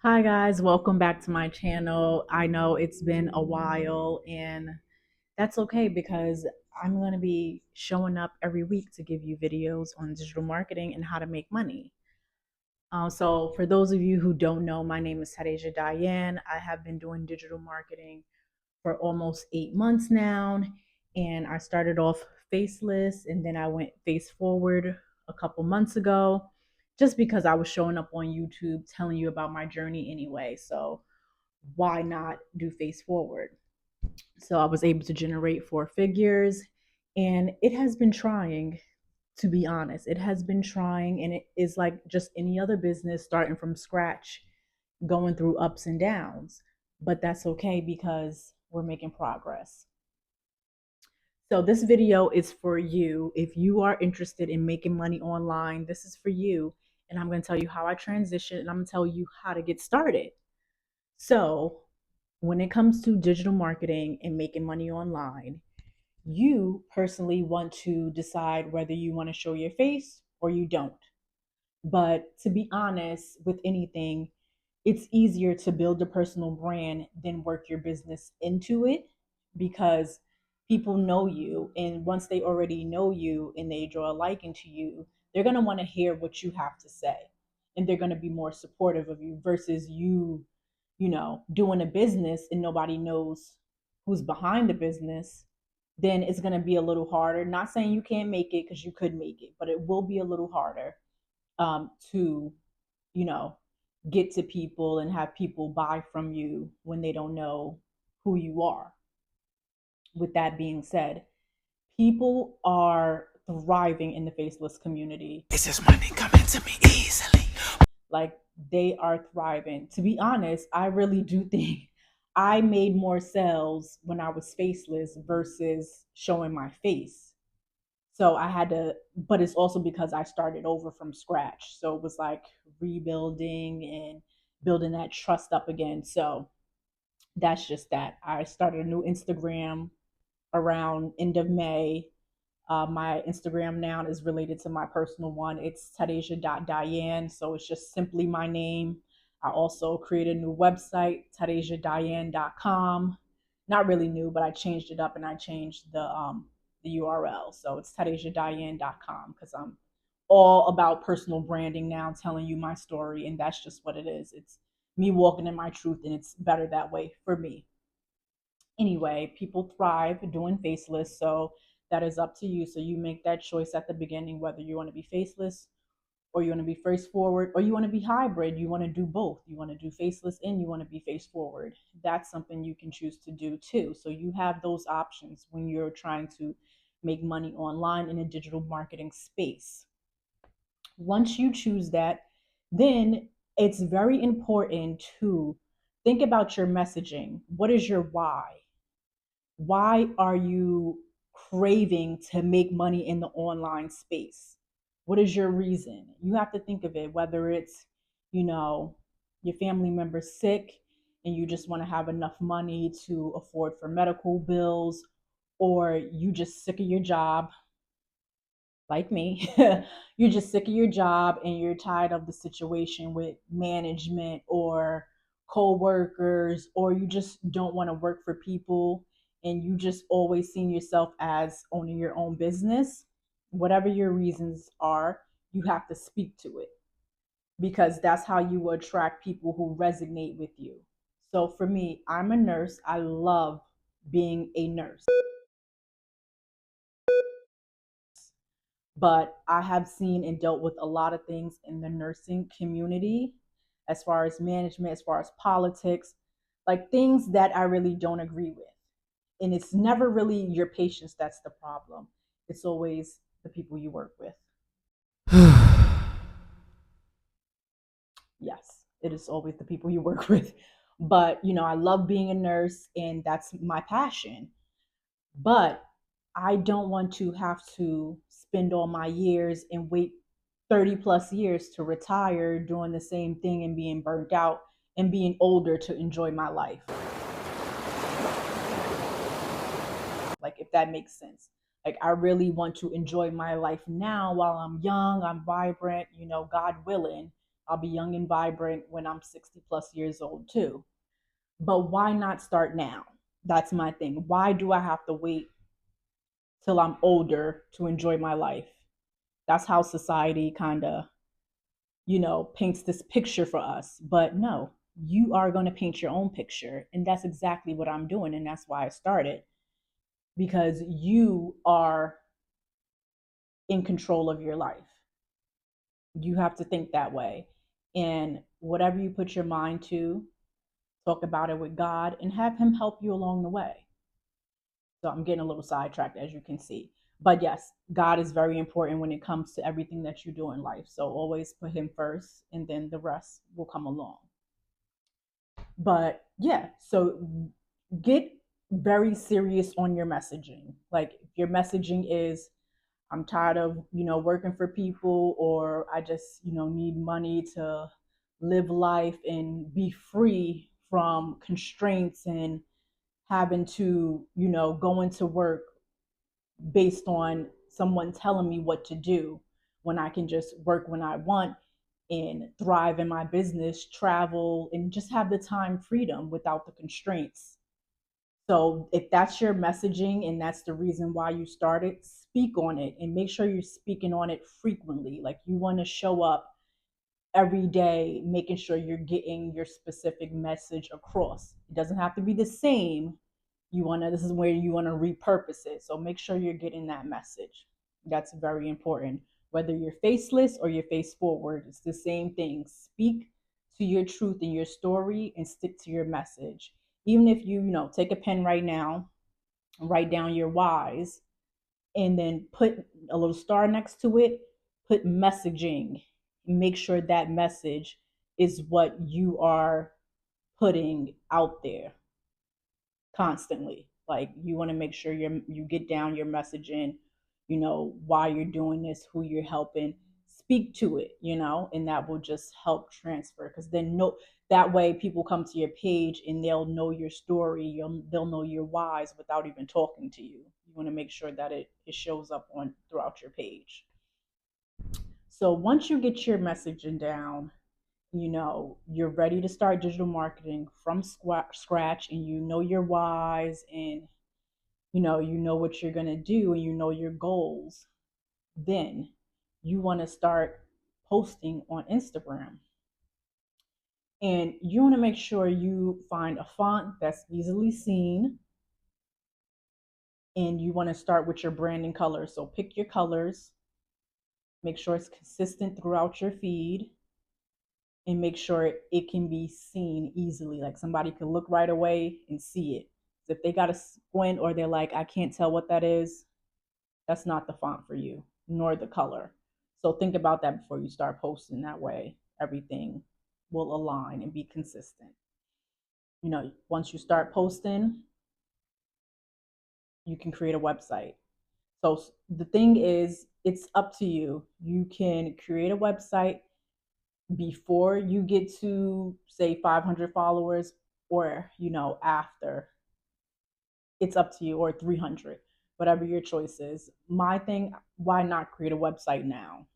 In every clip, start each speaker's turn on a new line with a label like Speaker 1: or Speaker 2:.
Speaker 1: Hi guys, welcome back to my channel. I know it's been a while and that's okay because I'm going to be showing up every week to give you videos on digital marketing and how to make money. So for those of you who don't know, my name is Tadeja Diane. I have been doing digital marketing for almost 8 months now, and I started off faceless and then I went face forward a couple months ago just because I was showing up on YouTube telling you about my journey anyway. So why not do face forward? So I was able to generate four figures, and it has been trying, to be honest. It has been trying, and it is like just any other business starting from scratch, going through ups and downs. But that's okay because we're making progress. So this video is for you. If you are interested in making money online, this is for you. And I'm going to tell you how I transitioned, and I'm going to tell you how to get started. So when it comes to digital marketing and making money online, you personally want to decide whether you want to show your face or you don't. But to be honest, with anything, it's easier to build a personal brand than work your business into it because people know you. And once they already know you and they draw a liking to you, they're going to want to hear what you have to say. And they're going to be more supportive of you versus you, doing a business and nobody knows who's behind the business. Then it's going to be a little harder. Not saying you can't make it because you could make it, but it will be a little harder to, you know, get to people and have people buy from you when they don't know who you are. With that being said, people are thriving in the faceless community.
Speaker 2: It's just money coming to me easily.
Speaker 1: Like they are thriving. To be honest, I really do think I made more sales when I was faceless versus showing my face. So I had to, but it's also because I started over from scratch. So it was like rebuilding and building that trust up again. So that's just that. I started a new Instagram around end of May. My Instagram now is related to my personal one. It's tadeja.diane. So it's just simply my name. I also created a new website, tadejadiane.com. Not really new, but I changed it up and I changed the URL. So it's tadejadiane.com because I'm all about personal branding now, telling you my story, and that's just what it is. It's me walking in my truth, and it's better that way for me. Anyway, people thrive doing faceless, so that is up to you. So you make that choice at the beginning whether you want to be faceless or you want to be face forward or you want to be hybrid. You want to do both. You want to do faceless and you want to be face forward. That's something you can choose to do too. So you have those options when you're trying to make money online in a digital marketing space. Once you choose that, then it's very important to think about your messaging. What is your why? Why are you craving to make money in the online space? What is your reason? You have to think of it, whether it's, you know, your family member sick and you just want to have enough money to afford for medical bills, or you just sick of your job like me. You're just sick of your job and you're tired of the situation with management or co-workers, or you just don't want to work for people and you just always seen yourself as owning your own business. Whatever your reasons are, you have to speak to it because that's how you will attract people who resonate with you. So for me, I'm a nurse. I love being a nurse. But I have seen and dealt with a lot of things in the nursing community as far as management, as far as politics, like things that I really don't agree with. And it's never really your patients that's the problem, it's always the people you work with. Yes, it is always the people you work with. But, I love being a nurse and that's my passion. But I don't want to have to spend all my years and wait 30 plus years to retire doing the same thing and being burnt out and being older to enjoy my life. Like, if that makes sense. Like, I really want to enjoy my life now while I'm young, I'm vibrant, God willing, I'll be young and vibrant when I'm 60 plus years old too. But why not start now? That's my thing. Why do I have to wait till I'm older to enjoy my life? That's how society kind of, paints this picture for us. But no, you are going to paint your own picture. And that's exactly what I'm doing. And that's why I started, because you are in control of your life. You have to think that way. And whatever you put your mind to, talk about it with God and have Him help you along the way. So I'm getting a little sidetracked, as you can see. But yes, God is very important when it comes to everything that you do in life. So always put Him first, and then the rest will come along. But yeah, so get very serious on your messaging. Like if your messaging is, I'm tired of, working for people, or I just, need money to live life and be free from constraints and having to, go into work based on someone telling me what to do, when I can just work when I want and thrive in my business, travel, and just have the time freedom without the constraints. So if that's your messaging and that's the reason why you started, speak on it and make sure you're speaking on it frequently. Like you want to show up every day, making sure you're getting your specific message across. It doesn't have to be the same. This is where you want to repurpose it. So make sure you're getting that message. That's very important. Whether you're faceless or you're face forward, it's the same thing. Speak to your truth in your story and stick to your message. Even if take a pen right now, write down your whys, and then put a little star next to it, put messaging. Make sure that message is what you are putting out there constantly. Like you want to make sure you get down your messaging, why you're doing this, who you're helping, speak to it, and that will just help transfer, because then no that way people come to your page and they'll know your story, they'll know your whys without even talking to you. You want to make sure that it shows up on throughout your page. So once you get your messaging down, you're ready to start digital marketing from scratch, and you know your whys, and you know what you're going to do, and you know your goals. Then you want to start posting on Instagram, and you want to make sure you find a font that's easily seen, and you want to start with your branding colors. So pick your colors, make sure it's consistent throughout your feed, and make sure it can be seen easily. Like somebody can look right away and see it. If they got to squint or they're like, I can't tell what that is, that's not the font for you, nor the color. So think about that before you start posting. That way, everything will align and be consistent. Once you start posting, you can create a website. So the thing is, it's up to you. You can create a website before you get to say 500 followers, or after. It's up to you, or 300, whatever your choice is. My thing, why not create a website now?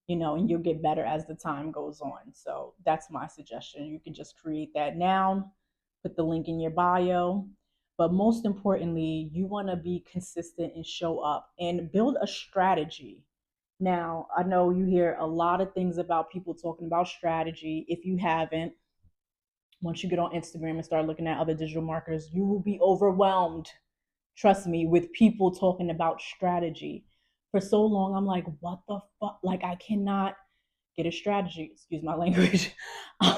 Speaker 1: And you'll get better as the time goes on. So that's my suggestion. You can just create that now, put the link in your bio. But most importantly, you want to be consistent and show up and build a strategy. Now, I know you hear a lot of things about people talking about strategy. If you haven't, once you get on Instagram and start looking at other digital marketers, you will be overwhelmed, trust me, with people talking about strategy. For so long, I'm like, what the fuck? Like, I cannot get a strategy. Excuse my language.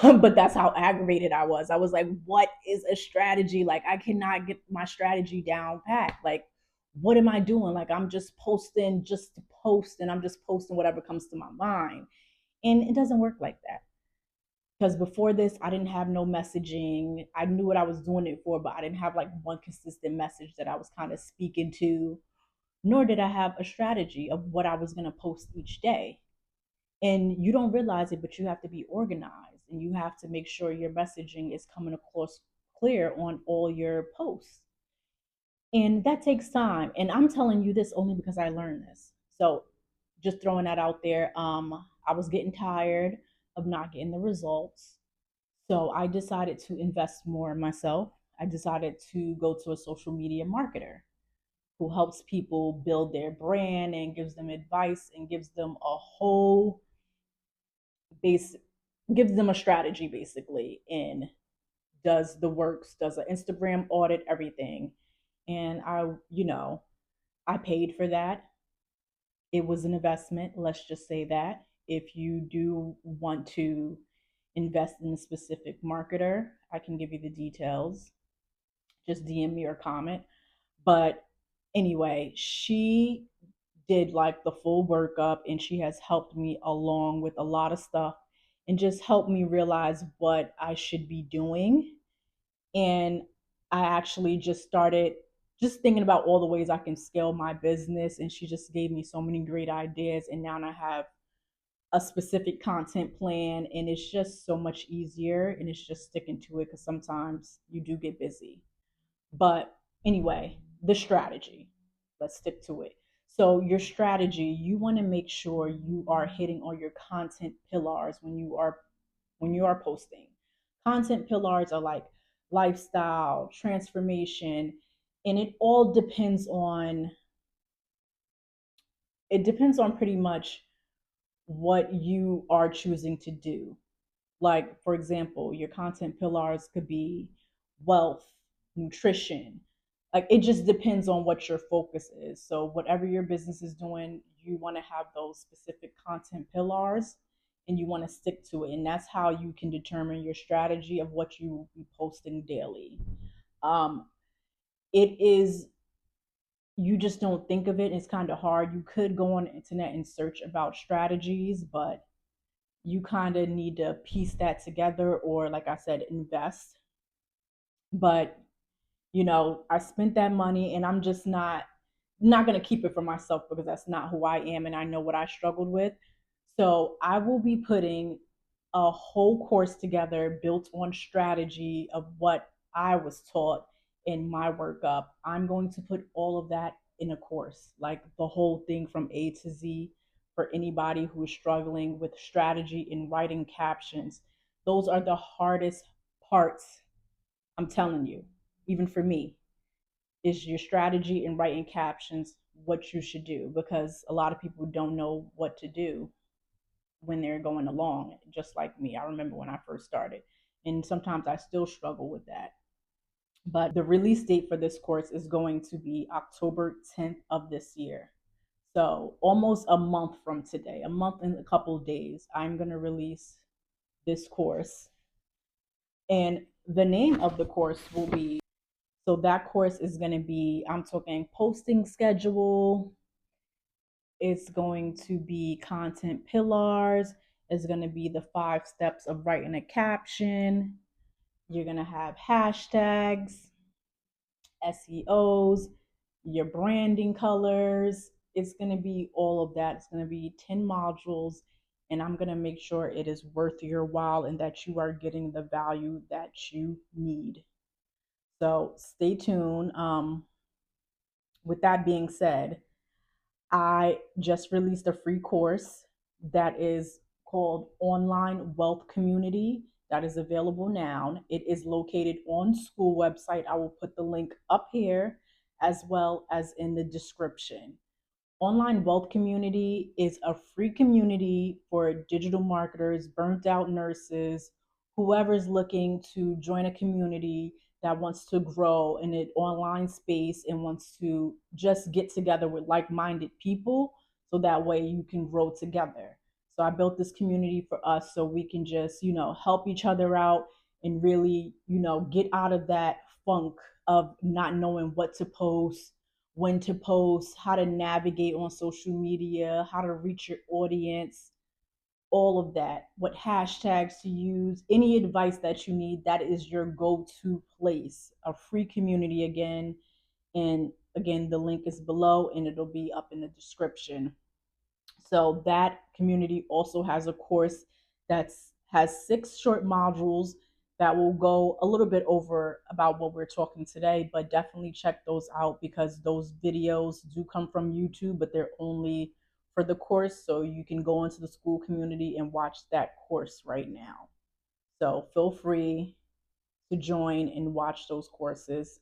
Speaker 1: But that's how aggravated I was. I was like, what is a strategy? Like, I cannot get my strategy down pat. Like, what am I doing? Like, I'm just posting just to post, and I'm just posting whatever comes to my mind. And it doesn't work like that. Because before this, I didn't have no messaging. I knew what I was doing it for, but I didn't have like one consistent message that I was kind of speaking to, nor did I have a strategy of what I was going to post each day. And you don't realize it, but you have to be organized, and you have to make sure your messaging is coming across clear on all your posts. And that takes time. And I'm telling you this only because I learned this. So just throwing that out there. I was getting tired. of not getting the results. So I decided to invest more in myself. I decided to go to a social media marketer who helps people build their brand and gives them advice and gives them a whole base, gives them a strategy basically, and does the works, does an Instagram audit, everything. And I paid for that. It was an investment, let's just say that. If you do want to invest in a specific marketer, I can give you the details. Just DM me or comment. But anyway, she did like the full workup and she has helped me along with a lot of stuff and just helped me realize what I should be doing. And I actually just started just thinking about all the ways I can scale my business. And she just gave me so many great ideas. And now I have a specific content plan, and it's just so much easier. And it's just sticking to it because sometimes you do get busy. But anyway, the strategy, let's stick to it. So, your strategy, you want to make sure you are hitting on your content pillars when you are posting. Content pillars are like lifestyle, transformation, and it depends on pretty much what you are choosing to do. Like, for example, your content pillars could be wealth, nutrition. Like, it just depends on what your focus is. So, whatever your business is doing, you want to have those specific content pillars and you want to stick to it. And that's how you can determine your strategy of what you will be posting daily. Um, it is, you just don't think of it. It's kind of hard. You could go on the internet and search about strategies, but you kind of need to piece that together or, like I said, invest. But I spent that money and I'm just not going to keep it for myself because that's not who I am and I know what I struggled with. So I will be putting a whole course together built on strategy of what I was taught in my workup. I'm going to put all of that in a course, like the whole thing from A to Z, for anybody who is struggling with strategy in writing captions. Those are the hardest parts, I'm telling you, even for me, is your strategy in writing captions, what you should do, because a lot of people don't know what to do when they're going along, just like me. I remember when I first started, and sometimes I still struggle with that. But the release date for this course is going to be October 10th of this year. So almost a month from today, a month and a couple of days, I'm going to release this course. And the name of the course will be, so that course is going to be, I'm talking posting schedule, it's going to be content pillars, it's going to be the 5 steps of writing a caption. You're going to have hashtags, SEOs, your branding colors. It's going to be all of that. It's going to be 10 modules, and I'm going to make sure it is worth your while and that you are getting the value that you need. So stay tuned. With that being said, I just released a free course that is called Online Wealth Community, that is available now. It is located on school website. I will put the link up here as well as in the description. Online Wealth Community is a free community for digital marketers, burnt out nurses, whoever's looking to join a community that wants to grow in an online space and wants to just get together with like minded people so that way you can grow together. So I built this community for us so we can just, help each other out and really, get out of that funk of not knowing what to post, when to post, how to navigate on social media, how to reach your audience, all of that, what hashtags to use, any advice that you need, that is your go to place. A free community again. And again, the link is below and it'll be up in the description. So that community also has a course that's has 6 short modules that will go a little bit over about what we're talking today, but definitely check those out because those videos do come from YouTube, but they're only for the course, so you can go into the school community and watch that course right now. So feel free to join and watch those courses.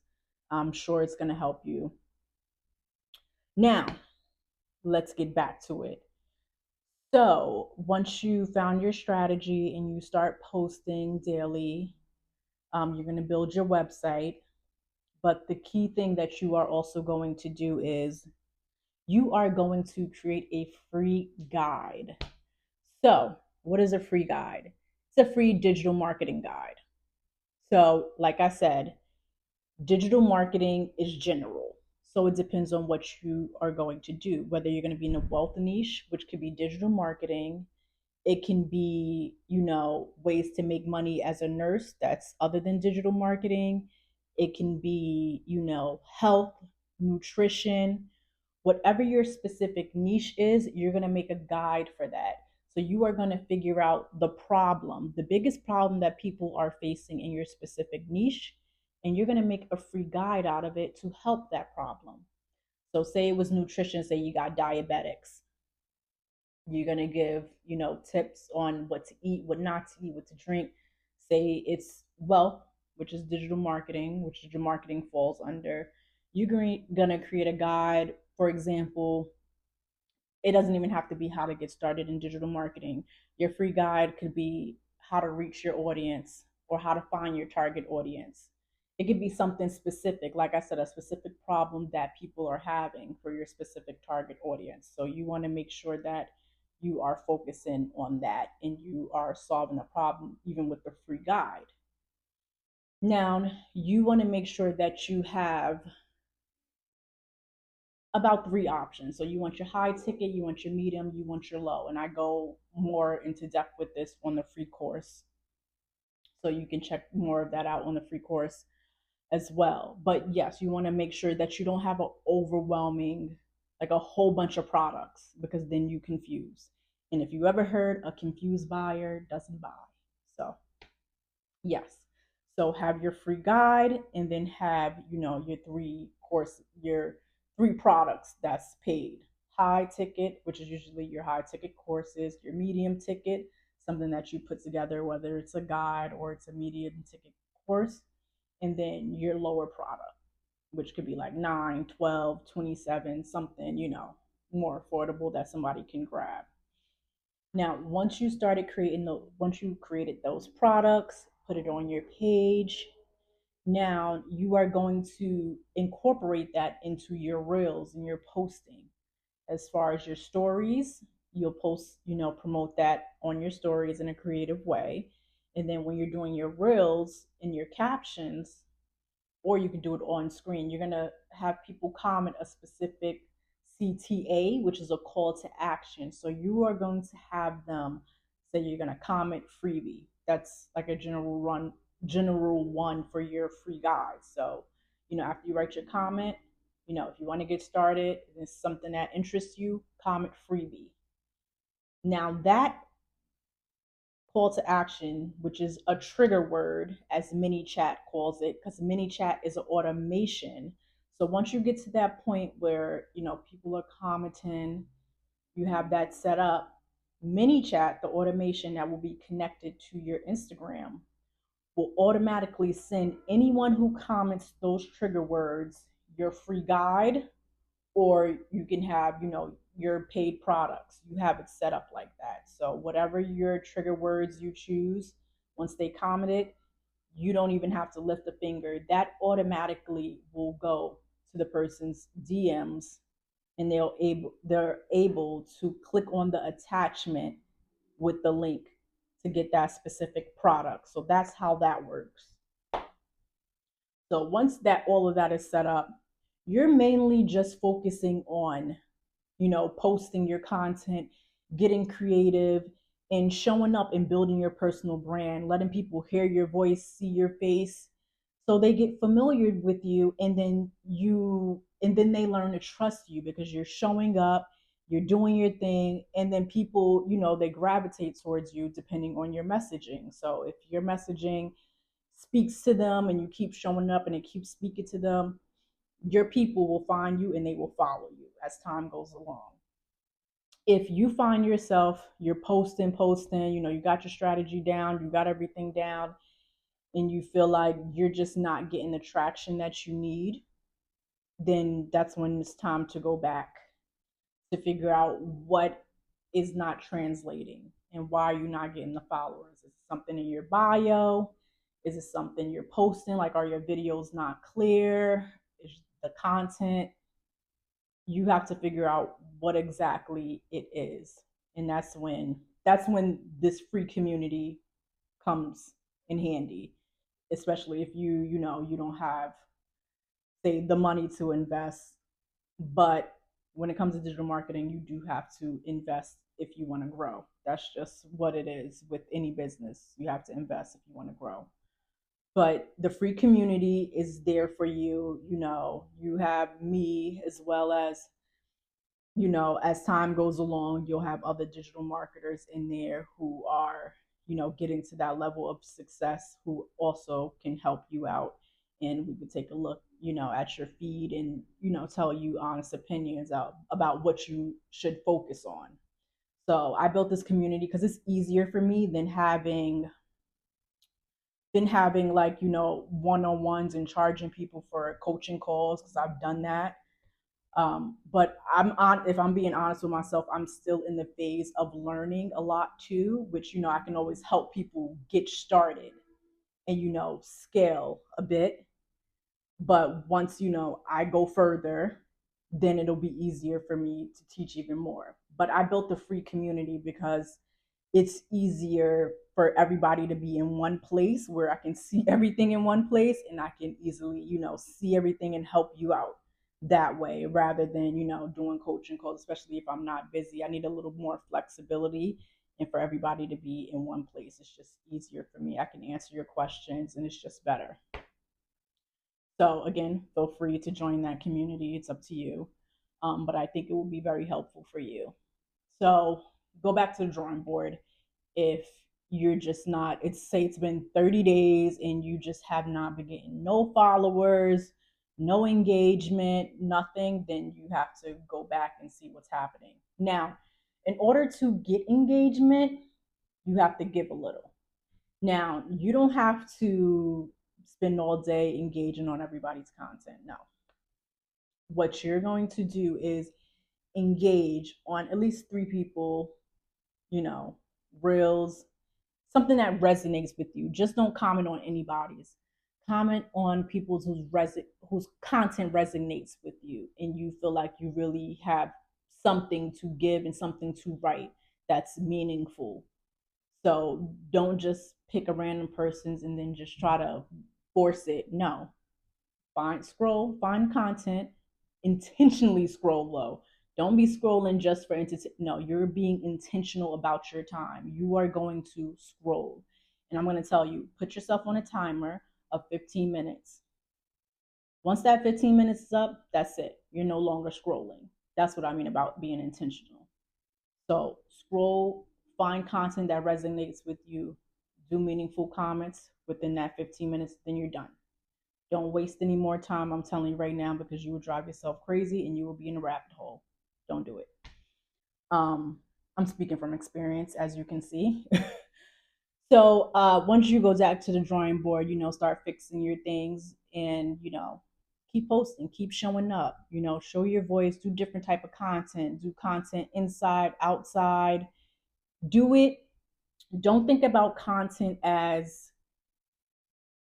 Speaker 1: I'm sure it's going to help you. Now, let's get back to it. So, once you found your strategy and you start posting daily, you're going to build your website. But the key thing that you are also going to do is you are going to create a free guide. So, what is a free guide? It's a free digital marketing guide. So, like I said, digital marketing is general. So, it depends on what you are going to do, whether you're going to be in a wealth niche, which could be digital marketing. It can be, ways to make money as a nurse that's other than digital marketing. It can be, health, nutrition, whatever your specific niche is, you're going to make a guide for that. So you are going to figure out the biggest problem that people are facing in your specific niche, and you're going to make a free guide out of it to help that problem. So say it was nutrition, say you got diabetics. You're going to give, tips on what to eat, what not to eat, what to drink. Say it's wealth, which is digital marketing, which digital marketing falls under. You're going to create a guide. For example, it doesn't even have to be how to get started in digital marketing. Your free guide could be how to reach your audience or how to find your target audience. It could be something specific, like I said, a specific problem that people are having for your specific target audience. So you want to make sure that you are focusing on that and you are solving a problem even with the free guide. Now, you want to make sure that you have about three options. So you want your high ticket, you want your medium, you want your low. And I go more into depth with this on the free course. So you can check more of that out on the free course as well. But yes, you want to make sure that you don't have an overwhelming, like a whole bunch of products, because then you confuse. And if you ever heard a confused buyer doesn't buy. So yes. So have your free guide and then have, your three products that's paid. High ticket, which is usually your high ticket courses, your medium ticket, something that you put together, whether it's a guide or it's a medium ticket course, and then your lower product, which could be like 9, 12, 27, something, more affordable that somebody can grab. Now, once you created those products, put it on your page, now you are going to incorporate that into your reels and your posting. As far as your stories, you'll post, promote that on your stories in a creative way. And then when you're doing your reels and your captions, or you can do it on screen. You're going to have people comment a specific CTA, which is a call to action. So you are going to have them say you're going to comment freebie. That's like a general one for your free guide. So, after you write your comment, if you want to get started, it's something that interests you, comment freebie. Now that call to action, which is a trigger word, as MiniChat calls it, because MiniChat is an automation. So once you get to that point where people are commenting, you have that set up. MiniChat, the automation that will be connected to your Instagram, will automatically send anyone who comments those trigger words your free guide, or you can have, your paid products. You have it set up like that. So whatever your trigger words you choose, once they comment it, you don't even have to lift a finger. That automatically will go to the person's DMs, and they're able to click on the attachment with the link to get that specific product. So that's how that works. So once that all of that is set up, you're mainly just focusing on, posting your content, getting creative, and showing up and building your personal brand, letting people hear your voice, see your face, so they get familiar with you, and then they learn to trust you because you're showing up, you're doing your thing, and then people, they gravitate towards you depending on your messaging. So if your messaging speaks to them and you keep showing up and it keeps speaking to them, your people will find you and they will follow you as time goes along. If you find yourself, you're posting, you got your strategy down, you got everything down, and you feel like you're just not getting the traction that you need, then that's when it's time to go back to figure out what is not translating and why are you not getting the followers. Is it something in your bio? Is it something you're posting? Like, are your videos not clear? Is the content? You have to figure out what exactly it is. And that's when this free community comes in handy, especially if you don't have, say, the money to invest. But when it comes to digital marketing, you do have to invest if you want to grow. That's just what it is with any business. You have to invest if you want to grow. But the free community is there for you. You have me, as well as, as time goes along, you'll have other digital marketers in there who are, getting to that level of success, who also can help you out. And we could take a look, at your feed and, tell you honest opinions out about what you should focus on. So I built this community because it's easier for me than having like, one-on-ones and charging people for coaching calls, because I've done that. But if I'm being honest with myself, I'm still in the phase of learning a lot too, which, I can always help people get started and, scale a bit. But once, I go further, then it'll be easier for me to teach even more. But I built the free community because it's easier for everybody to be in one place where I can see everything in one place, and I can easily, see everything and help you out that way, rather than, doing coaching calls, especially if I'm not busy. I need a little more flexibility, and for everybody to be in one place, it's just easier for me. I can answer your questions and it's just better. So again, feel free to join that community. It's up to you. But I think it will be very helpful for you. So go back to the drawing board. If you're just not, it's been 30 days and you just have not been getting no followers, no engagement, nothing, then you have to go back and see what's happening. Now, in order to get engagement, you have to give a little. Now, you don't have to spend all day engaging on everybody's content. No. What you're going to do is engage on at least three people, you know, reels, something that resonates with you. Just don't comment on anybody's. Comment on people's whose content resonates with you, and you feel like you really have something to give and something to write that's meaningful. So don't just pick a random person's and then just try to force it. No. Find content, intentionally scroll low. Don't be scrolling just for entertainment. No, you're being intentional about your time. You are going to scroll. And I'm going to tell you, put yourself on a timer of 15 minutes. Once that 15 minutes is up, that's it. You're no longer scrolling. That's what I mean about being intentional. So scroll, find content that resonates with you, do meaningful comments within that 15 minutes, then you're done. Don't waste any more time, I'm telling you right now, because you will drive yourself crazy and you will be in a rabbit hole. Don't do it. Um, I'm speaking from experience, as you can see. So once you go back to the drawing board, start fixing your things, and keep posting, keep showing up. Show your voice, do different type of content, do content inside, outside. Do it. Don't think about content as,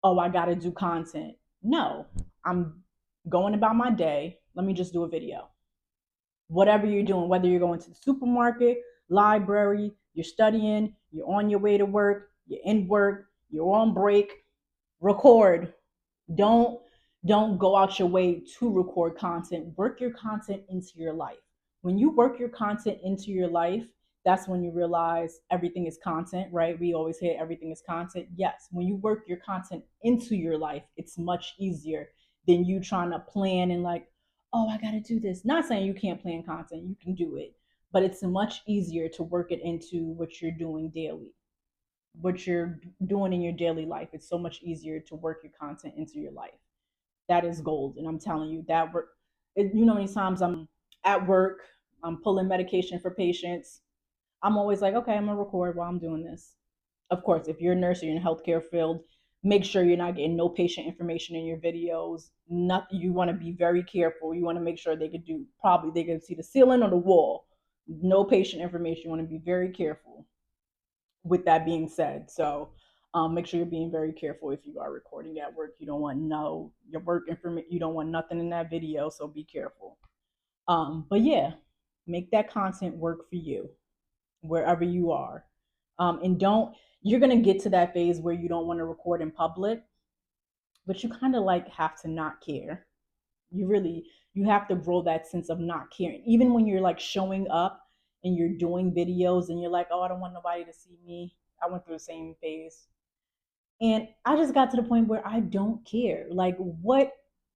Speaker 1: oh, I got to do content. No, I'm going about my day. Let me just do a video. Whatever you're doing, whether you're going to the supermarket, library, you're studying, you're on your way to work, you're in work, you're on break, record. Don't don't go out your way to record content. Work your content into your life. When you work your content into your life, that's when you realize everything is content, right? We always hear everything is content. Yes, when you work your content into your life, it's much easier than you trying to plan and like, oh, I got to do this. Not saying you can't plan content, you can do it, but it's much easier to work it into what you're doing daily, what you're doing in your daily life. It's so much easier to work your content into your life. That is gold. And I'm telling you that work. Many times I'm at work, I'm pulling medication for patients, I'm always like, okay, I'm gonna record while I'm doing this. Of course, if you're a nurse or you're in the healthcare field, make sure you're not getting no patient information in your videos. Nothing. You want to be very careful. You want to make sure they could see the ceiling or the wall. No patient information. You want to be very careful. With that being said, so make sure you're being very careful if you are recording at work. You don't want no your work information. You don't want nothing in that video. So be careful. But yeah, make that content work for you wherever you are. And don't, you're going to get to that phase where you don't want to record in public, but you kind of like have to not care. You really, you have to grow that sense of not caring. Even when you're like showing up and you're doing videos and you're like, oh, I don't want nobody to see me. I went through the same phase. And I just got to the point where I don't care. Like, what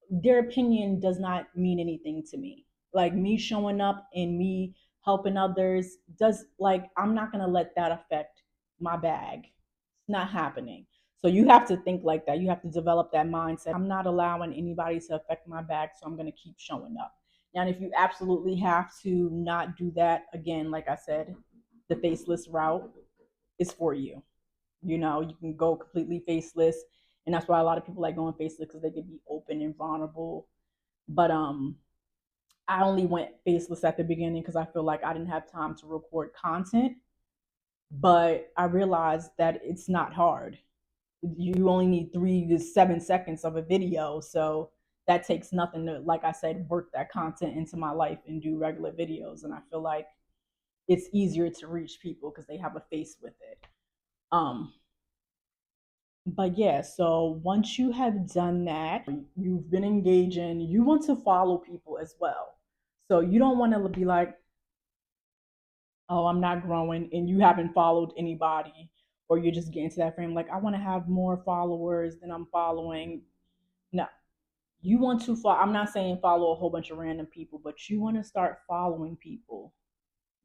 Speaker 1: their opinion does not mean anything to me. Like, me showing up and me helping others does, like, I'm not going to let that affect my bag. It's not happening. So you have to think like that. You have to develop that mindset. I'm not allowing anybody to affect my bag, so I'm going to keep showing up. Now, if you absolutely have to not do that, again, like I said, the faceless route is for you. You know, you can go completely faceless, and that's why a lot of people like going faceless because they can be open and vulnerable. But I only went faceless at the beginning because I feel like I didn't have time to record content. But I realized that it's not hard. You only need 3 to 7 seconds of a video, so that takes nothing to, like I said, work that content into my life and do regular videos. And I feel like it's easier to reach people because they have a face with it. Um, but yeah, so once you have done that, you've been engaging, you want to follow people as well. So you don't want to be like, oh, I'm not growing, and you haven't followed anybody, or you're just getting to that frame like, I want to have more followers than I'm following. No, you want to follow. I'm not saying follow a whole bunch of random people, but you want to start following people.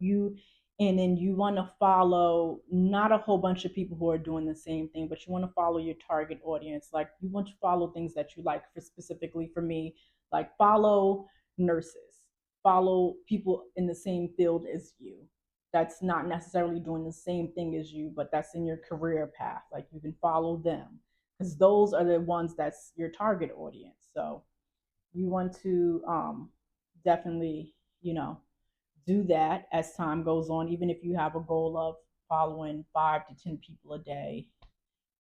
Speaker 1: You and then you want to follow not a whole bunch of people who are doing the same thing, but you want to follow your target audience. Like, you want to follow things that you like. For specifically for me, like, follow nurses, follow people in the same field as you, that's not necessarily doing the same thing as you, but that's in your career path. Like, you can follow them because those are the ones that's your target audience. So you want to definitely, you know, do that as time goes on. Even if you have a goal of following 5 to 10 people a day,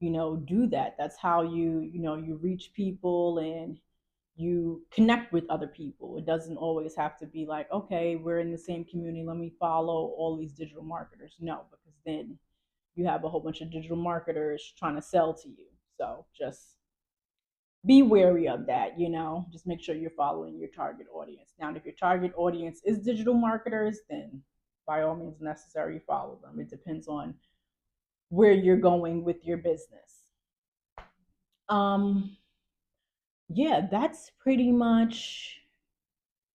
Speaker 1: do that. That's how you reach people and you connect with other people. It doesn't always have to be like, okay, we're in the same community, let me follow all these digital marketers. No, because then you have a whole bunch of digital marketers trying to sell to you. So just be wary of that. Just make sure you're following your target audience. Now, if your target audience is digital marketers, then by all means necessary, follow them. It depends on where you're going with your business. um yeah, that's pretty much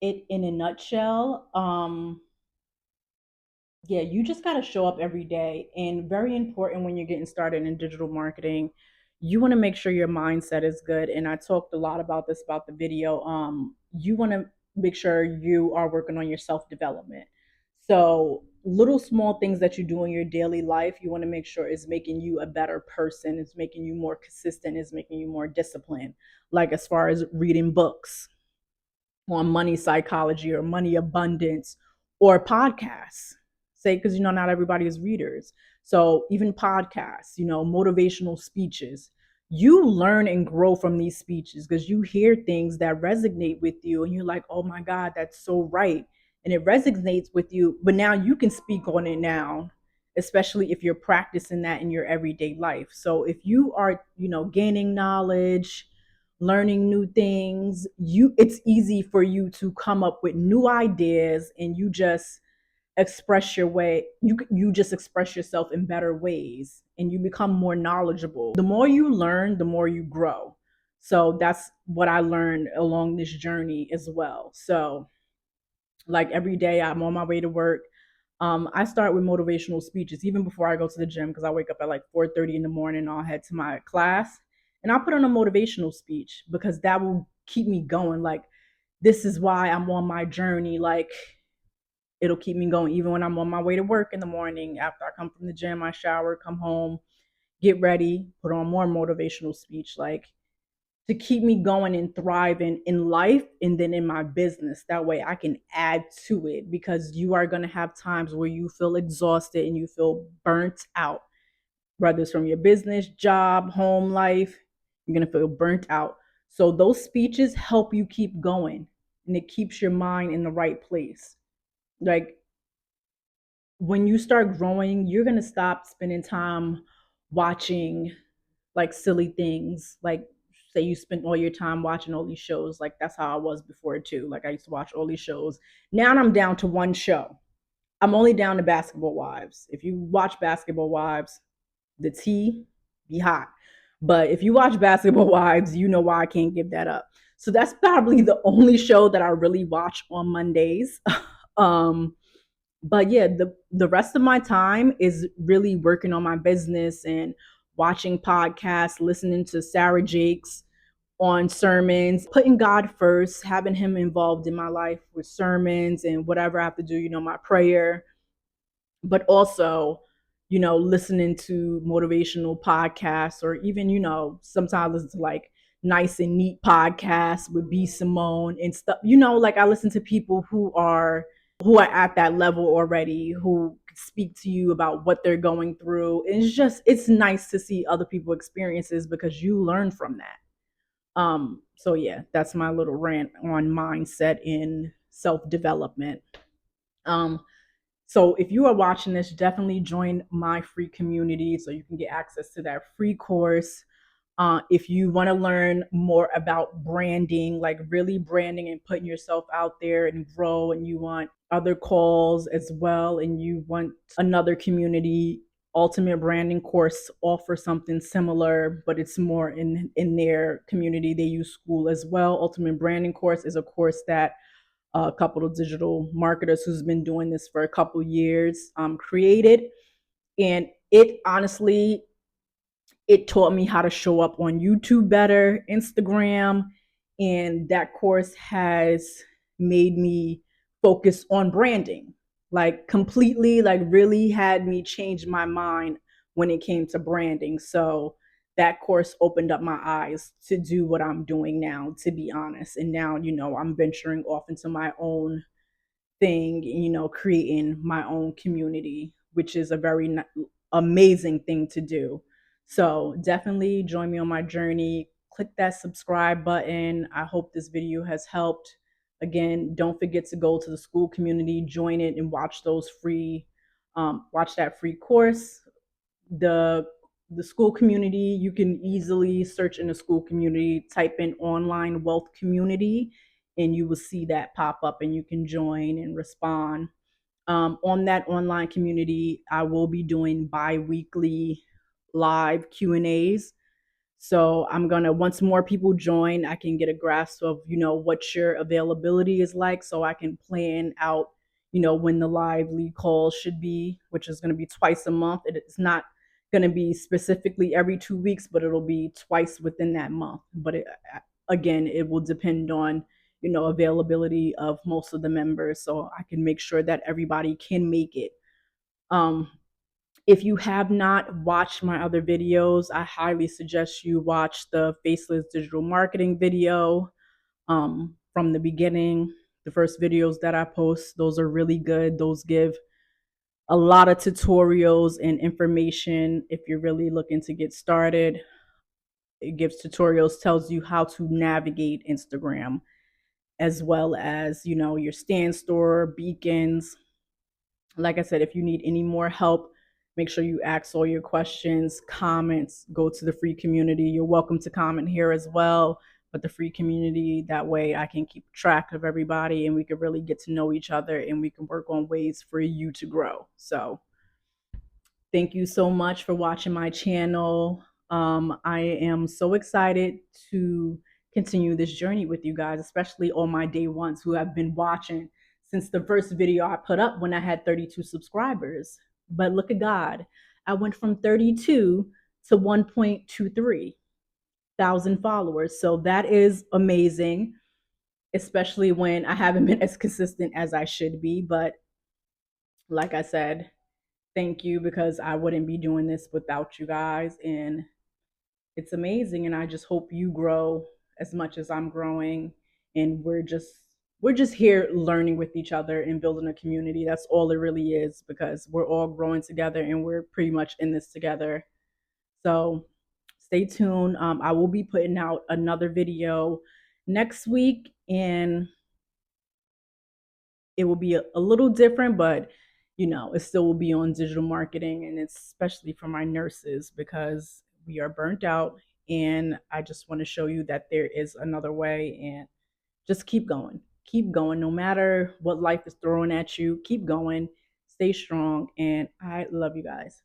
Speaker 1: it in a nutshell. Yeah, you just got to show up every day. And very important when you're getting started in digital marketing, you want to make sure your mindset is good. And I talked a lot about this about the video. You want to make sure you are working on your self development. So, little small things that you do in your daily life, you want to make sure is making you a better person, it's making you more consistent, is making you more disciplined. Like, as far as reading books on money psychology or money abundance or podcasts. Say, because not everybody is readers. So even podcasts, motivational speeches, you learn and grow from these speeches because you hear things that resonate with you and you're like, oh my God, that's so right. And it resonates with you. But now you can speak on it now, especially if you're practicing that in your everyday life. So if you are, gaining knowledge, learning new things, it's easy for you to come up with new ideas, and you just express your way. You just express yourself in better ways, and you become more knowledgeable. The more you learn, the more you grow. So that's what I learned along this journey as well. So, like, every day I'm on my way to work, I start with motivational speeches even before I go to the gym, because I wake up at like 4:30 in the morning. I'll head to my class and I'll put on a motivational speech because that will keep me going. Like, this is why I'm on my journey. Like, It'll keep me going even when I'm on my way to work in the morning. After I come from the gym, I shower, come home, get ready, put on more motivational speech, like to keep me going and thriving in life and then in my business. That way I can add to it, because you are going to have times where you feel exhausted and you feel burnt out, whether it's from your business, job, home life. You're going to feel burnt out. So those speeches help you keep going, and it keeps your mind in the right place. Like when you start growing, you're going to stop spending time watching like silly things. Like say you spent all your time watching all these shows. Like that's how I was before too. Like I used to watch all these shows. Now I'm down to one show. I'm only down to Basketball Wives. If you watch Basketball Wives, the tea be hot. But if you watch Basketball Wives, you know why I can't give that up. So that's probably the only show that I really watch on Mondays. um, but yeah, the rest of my time is really working on my business and watching podcasts, listening to Sarah Jakes on sermons, putting God first, having him involved in my life with sermons and whatever I have to do, my prayer, but also, listening to motivational podcasts, or even, sometimes listen to like nice and neat podcasts with B Simone and stuff. Like I listen to people who are at that level already, who speak to you about what they're going through. And it's nice to see other people's experiences because you learn from that. So yeah, that's my little rant on mindset in self-development. Um, so if you are watching this, definitely join my free community so you can get access to that free course. If you want to learn more about branding, like really branding and putting yourself out there and grow, and you want other calls as well, and you want another community, Ultimate Branding course offers something similar, but it's more in their community. They use school as well. Ultimate Branding course is a course that a couple of digital marketers who's been doing this for a couple years created, and it honestly, it taught me how to show up on YouTube better, Instagram, and that course has made me focus on branding, like completely, like really had me change my mind when it came to branding. So that course opened up my eyes to do what I'm doing now, to be honest. And now, I'm venturing off into my own thing, creating my own community, which is a very amazing thing to do. So definitely join me on my journey. Click that subscribe button. I hope this video has helped. Again, don't forget to go to the school community, join it, and watch that free course. The the school community, you can easily search in the school community, type in online wealth community, and you will see that pop up, and you can join and respond. On that online community, I will be doing bi-weekly live Q&As. So I'm gonna, once more people join, I can get a grasp of, what your availability is like, so I can plan out, when the live lead calls should be, which is gonna be twice a month. It's not gonna be specifically every 2 weeks, but it'll be twice within that month. But again, it will depend on, availability of most of the members, so I can make sure that everybody can make it. Um, if you have not watched my other videos, I highly suggest you watch the Faceless Digital Marketing video from the beginning. The first videos that I post, those are really good. Those give a lot of tutorials and information if you're really looking to get started. It gives tutorials, tells you how to navigate Instagram, as well as, your stand store, beacons. Like I said, if you need any more help, make sure you ask all your questions, comments, go to the free community. You're welcome to comment here as well, but the free community, that way I can keep track of everybody and we can really get to know each other and we can work on ways for you to grow. So thank you so much for watching my channel. I am so excited to continue this journey with you guys, especially all my day ones who have been watching since the first video I put up when I had 32 subscribers. But look at God. I went from 32 to 1.23 thousand followers. So that is amazing, especially when I haven't been as consistent as I should be. But Like I said, thank you, because I wouldn't be doing this without you guys. And it's amazing. And I just hope you grow as much as I'm growing. And we're just here learning with each other and building a community. That's all it really is, because we're all growing together and we're pretty much in this together. So stay tuned. I will be putting out another video next week, and it will be a little different, but it still will be on digital marketing, and it's especially for my nurses because we are burnt out. And I just want to show you that there is another way, and just keep going. Keep going. No matter what life is throwing at you, keep going. Stay strong. And I love you guys.